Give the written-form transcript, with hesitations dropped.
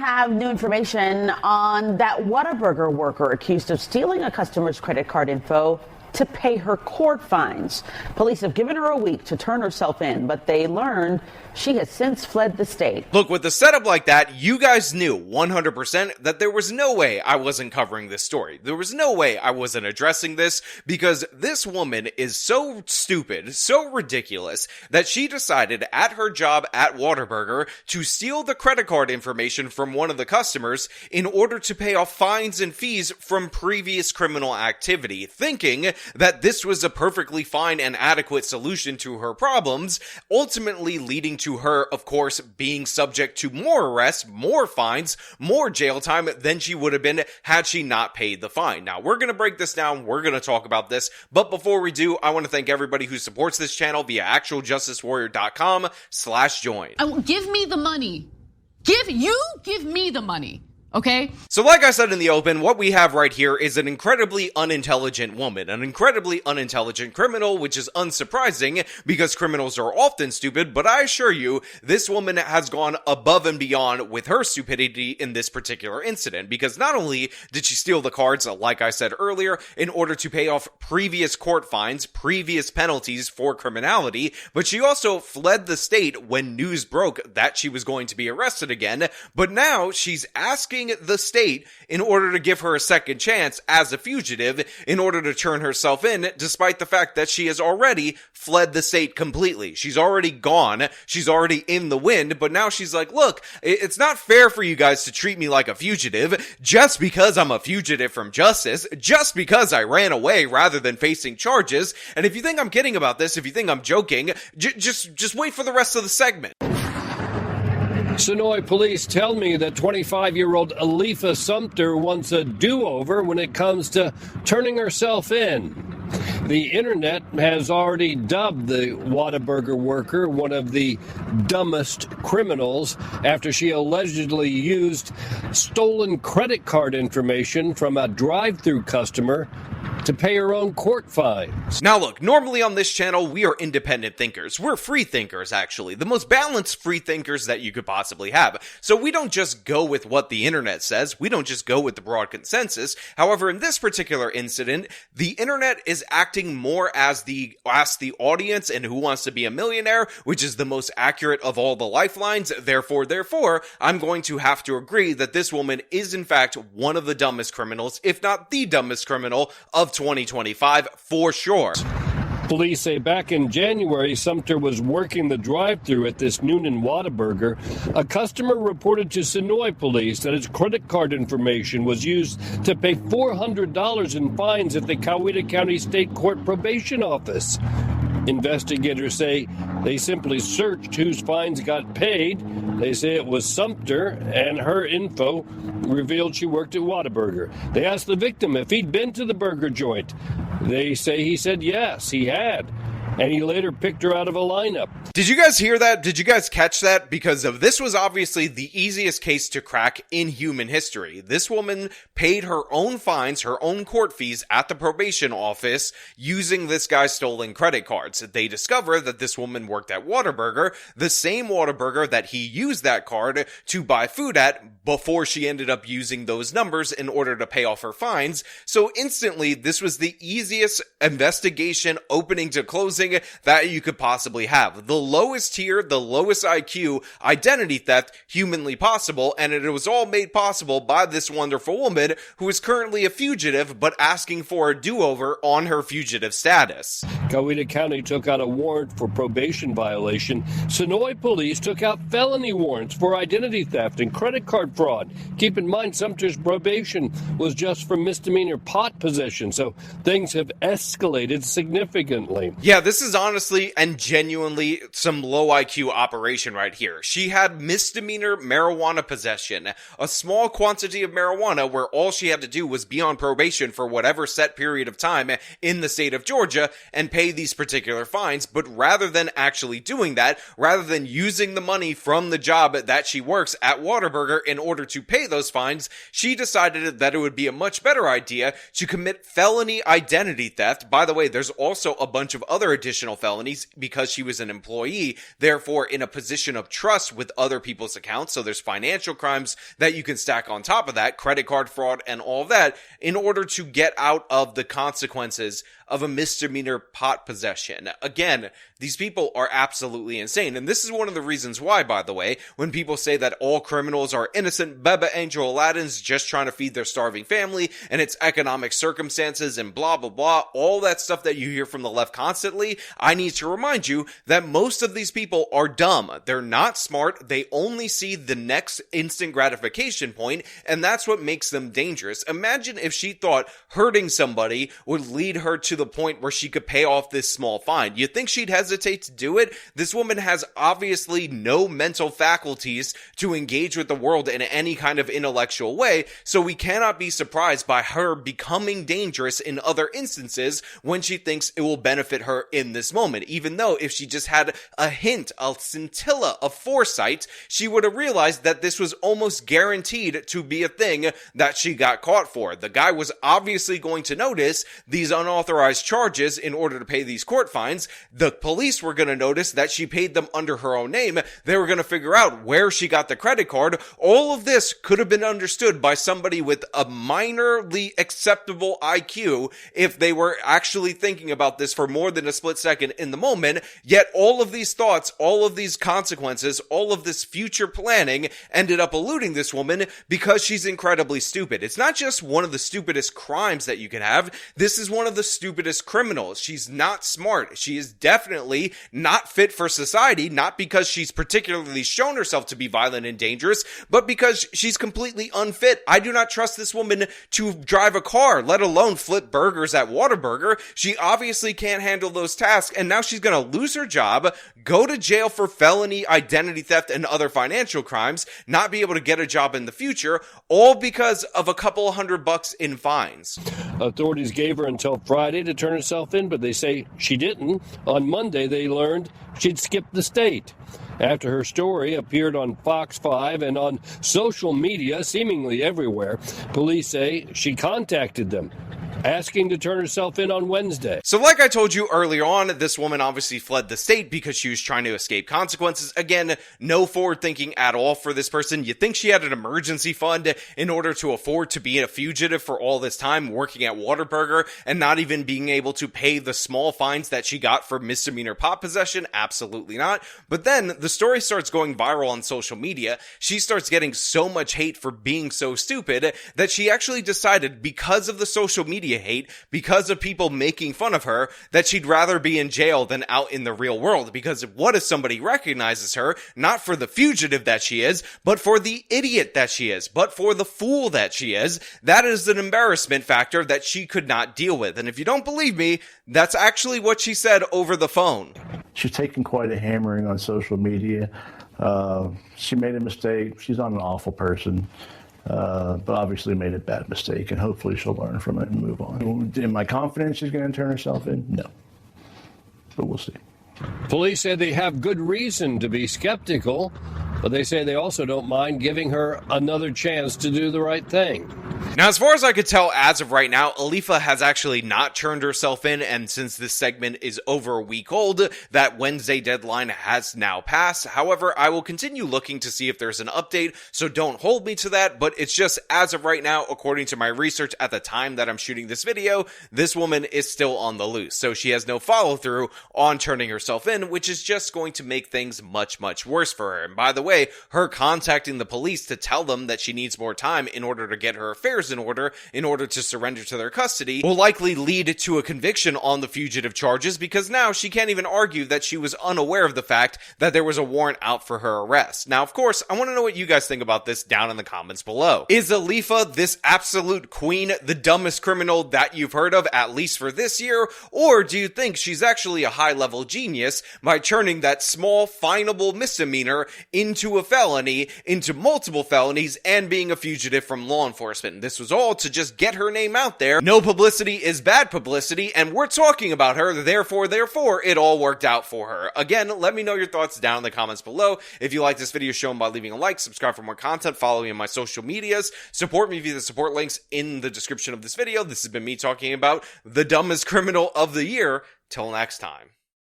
have new information on that Whataburger worker accused of stealing a customer's credit card info to pay her court fines. Police have given her a week to turn herself in, but they learned she has since fled the state. Look, with a setup like that, you guys knew 100% that there was no way I wasn't covering this story. There was no way I wasn't addressing this, because this woman is so stupid, so ridiculous, that she decided at her job at Whataburger to steal the credit card information from one of the customers in order to pay off fines and fees from previous criminal activity, thinking that this was a perfectly fine and adequate solution to her problems, ultimately leading to her, of course, being subject to more arrests, more fines, more jail time than she would have been had she not paid the fine. Now, we're going to break this down. We're going to talk about this. But before we do, I want to thank everybody who supports this channel via actualjusticewarrior.com/join. Give me the money. Give me the money. Okay? So like I said in the open, what we have right here is an incredibly unintelligent woman, an incredibly unintelligent criminal, which is unsurprising because criminals are often stupid, but I assure you, this woman has gone above and beyond with her stupidity in this particular incident, because not only did she steal the cards, like I said earlier, in order to pay off previous court fines, previous penalties for criminality, but she also fled the state when news broke that she was going to be arrested again, but now she's asking the state in order to give her a second chance as a fugitive in order to turn herself in, despite the fact that she has already fled the state completely. She's already gone. She's already in the wind, but now she's like, look, it's not fair for you guys to treat me like a fugitive just because I'm a fugitive from justice, just because I ran away rather than facing charges. And if you think I'm kidding about this, if you think I'm joking, just wait for the rest of the segment. Sonoy police tell me that 25-year-old Aleefa Sumpter wants a do-over when it comes to turning herself in. The internet has already dubbed the Whataburger worker one of the dumbest criminals after she allegedly used stolen credit card information from a drive-thru customer to pay her own court fines. Now look, normally on this channel, we are independent thinkers. We're free thinkers, actually. The most balanced free thinkers that you could possibly have. So we don't just go with what the internet says. We don't just go with the broad consensus. However, in this particular incident, the internet is acting more as the audience and Who Wants to Be a Millionaire, which is the most accurate of all the lifelines. Therefore, I'm going to have to agree that this woman is in fact one of the dumbest criminals, if not the dumbest criminal of 2025 for sure. Police say back in January, Sumpter was working the drive-thru at this Noonan Whataburger. A customer reported to Sonoy police that his credit card information was used to pay $400 in fines at the Coweta County State Court Probation Office. Investigators say they simply searched whose fines got paid. They say it was Sumpter, and her info revealed she worked at Whataburger. They asked the victim if he'd been to the burger joint. They say he said yes, he had. And he later picked her out of a lineup. Did you guys hear that? Did you guys catch that? Because this was obviously the easiest case to crack in human history. This woman paid her own fines, her own court fees at the probation office using this guy's stolen credit cards. They discover that this woman worked at Whataburger, the same Whataburger that he used that card to buy food at before she ended up using those numbers in order to pay off her fines. So instantly, this was the easiest investigation opening to closing that you could possibly have. The lowest tier, the lowest IQ identity theft humanly possible, and it was all made possible by this wonderful woman who is currently a fugitive but asking for a do-over on her fugitive status. Coweta County took out a warrant for probation violation. Sonoy police took out felony warrants for identity theft and credit card fraud. Keep in mind, Sumpter's probation was just for misdemeanor pot possession, so things have escalated significantly. Yeah, this is honestly and genuinely some low IQ operation right here. She had misdemeanor marijuana possession, a small quantity of marijuana where all she had to do was be on probation for whatever set period of time in the state of Georgia and pay these particular fines. But rather than actually doing that, rather than using the money from the job that she works at Whataburger in order to pay those fines, she decided that it would be a much better idea to commit felony identity theft. By the way, there's also a bunch of other additional felonies because she was an employee, therefore in a position of trust with other people's accounts. So there's financial crimes that you can stack on top of that, credit card fraud and all of that, in order to get out of the consequences of a misdemeanor pot possession. Again, these people are absolutely insane. And this is one of the reasons why, by the way, when people say that all criminals are innocent Beba Angel Aladdins just trying to feed their starving family and it's economic circumstances and blah, blah, blah, all that stuff that you hear from the left constantly, I need to remind you that most of these people are dumb. They're not smart. They only see the next instant gratification point, and that's what makes them dangerous. Imagine if she thought hurting somebody would lead her to the point where she could pay off this small fine. You think she'd hesitate to do it? This woman has obviously no mental faculties to engage with the world in any kind of intellectual way, so we cannot be surprised by her becoming dangerous in other instances when she thinks it will benefit her in this moment. Even though if she just had a hint, a scintilla of foresight, she would have realized that this was almost guaranteed to be a thing that she got caught for. The guy was obviously going to notice these unauthorized charges in order to pay these court fines. The police were going to notice that she paid them under her own name. They were going to figure out where she got the credit card. All of this could have been understood by somebody with a minorly acceptable IQ if they were actually thinking about this for more than a split second in the moment. Yet all of these thoughts, all of these consequences, all of this future planning ended up eluding this woman because she's incredibly stupid. It's not just one of the stupidest crimes that you can have. This is one of the stupidest criminals. She's not smart. She is definitely not fit for society, not because she's particularly shown herself to be violent and dangerous, but because she's completely unfit. I do not trust this woman to drive a car, let alone flip burgers at Whataburger. She obviously can't handle those tasks, and now she's going to lose her job, go to jail for felony identity theft and other financial crimes, not be able to get a job in the future, all because of a couple $100 in fines. Authorities gave her until Friday to turn herself in, but they say she didn't. On Monday, they learned she'd skipped the state. After her story appeared on Fox 5 and on social media, seemingly everywhere, police say she contacted them, asking to turn herself in on Wednesday. So like I told you earlier on, this woman obviously fled the state because she was trying to escape consequences. Again, no forward thinking at all for this person. You'd think she had an emergency fund in order to afford to be a fugitive for all this time working at Whataburger and not even being able to pay the small fines that she got for misdemeanor pot possession. Absolutely not. But then the story starts going viral on social media. She starts getting so much hate for being so stupid that she actually decided, because of the social media hate, because of people making fun of her, that she'd rather be in jail than out in the real world. Because what if somebody recognizes her, not for the fugitive that she is, but for the idiot that she is, but for the fool that she is? That is an embarrassment factor that she could not deal with. And if you don't believe me, that's actually what she said over the phone. She's taken quite a hammering on social media. She made a mistake. She's not an awful person. But obviously made a bad mistake, and hopefully she'll learn from it and move on. Am I confident she's going to turn herself in? No. But we'll see. Police say they have good reason to be skeptical, but they say they also don't mind giving her another chance to do the right thing. Now, as far as I could tell, as of right now, Aleefa has actually not turned herself in, and since this segment is over a week old, that Wednesday deadline has now passed. However, I will continue looking to see if there's an update, so don't hold me to that, but it's just, as of right now, according to my research at the time that I'm shooting this video, this woman is still on the loose, so she has no follow-through on turning herself in, which is just going to make things much, much worse for her. And by the way, her contacting the police to tell them that she needs more time in order to get her affairs in order to surrender to their custody will likely lead to a conviction on the fugitive charges, because now she can't even argue that she was unaware of the fact that there was a warrant out for her arrest. Now, of course, I want to know what you guys think about this down in the comments below. Is Aleefa, this absolute queen, the dumbest criminal that you've heard of, at least for this year? Or do you think she's actually a high-level genius by turning that small, finable misdemeanor into a felony, into multiple felonies, and being a fugitive from law enforcement? This was all to just get her name out there. No publicity is bad publicity, and we're talking about her, therefore it all worked out for her. Again, let me know your thoughts down in the comments below. If you like this video, show them by leaving a like, subscribe for more content, follow me on my social medias, support me via the support links in the description of this video. This has been me talking about the dumbest criminal of the year. Till next time.